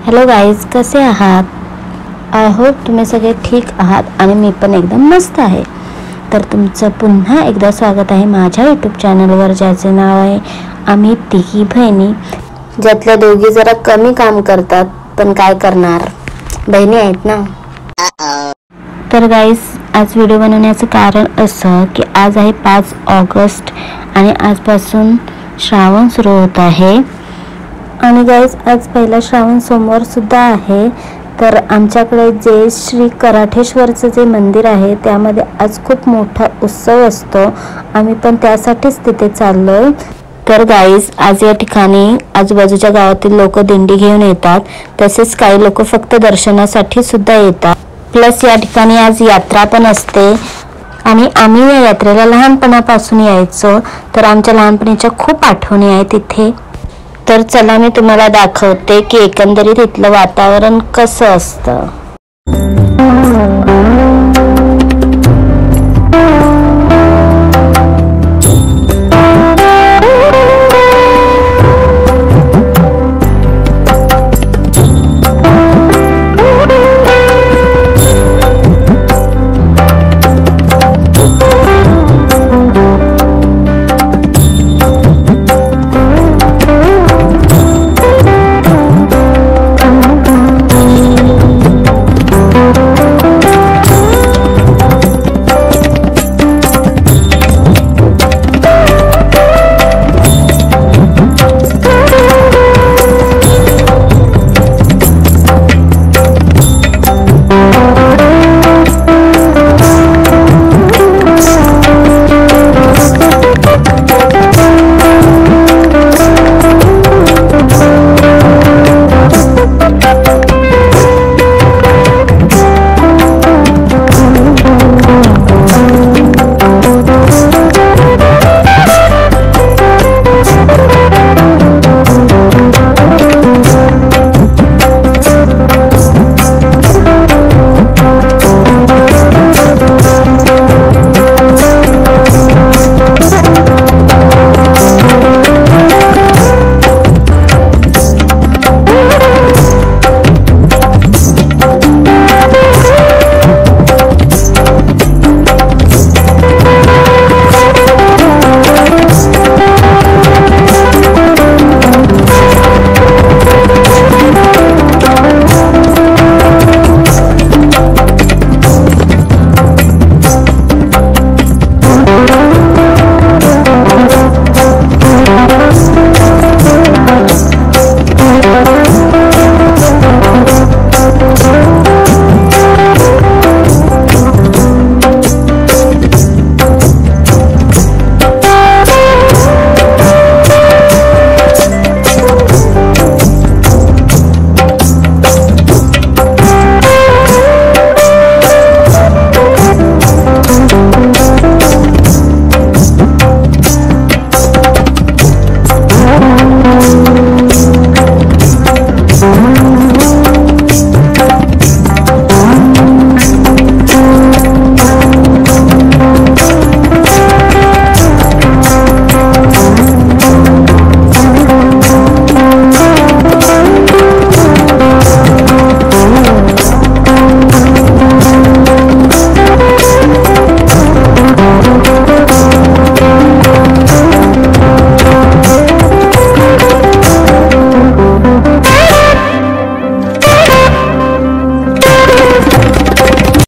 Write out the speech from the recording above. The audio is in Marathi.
हॅलो गाईज, कसे आहात? आय होप तुम्ही सगळे ठीक आहात आणि मी पण एकदम मस्त आहे. तर तुमचं पुन्हा एकदा स्वागत आहे माझ्या यूट्यूब चॅनलवर, ज्याचे नाव आहे आम्ही तिघी बहिणी, ज्यातल्या दोघी जरा कमी काम करतात, पण काय करणार, बहिणी आहेत ना. तर गाईज, आज व्हिडिओ बनवण्याचं कारण असं की आज आहे 5 ऑगस्ट आणि आजपासून श्रावण सुरू होत आहे. आणि गाईज, आज पहिला श्रावण सोमवार सुद्धा आहे. तर आमच्याकडे जे श्री कराठेश्वरचं जे मंदिर आहे त्यामध्ये आज खूप मोठा उत्सव असतो. आम्ही पण त्यासाठीच तिथे चाललोय. तर गाईज, आज या ठिकाणी आजूबाजूच्या गावातील लोक दिंडी घेऊन येतात, तसेच काही लोक फक्त दर्शनासाठी सुद्धा येतात. प्लस या ठिकाणी आज यात्रा पण असते आणि आम्ही या यात्रेला लहानपणापासून यायचो. तर आमच्या लहानपणीच्या खूप आठवणी आहेत तिथे. तर चला मी तुम्हाला दाखवते की एकंदरीत इथलं वातावरण कसं असतं.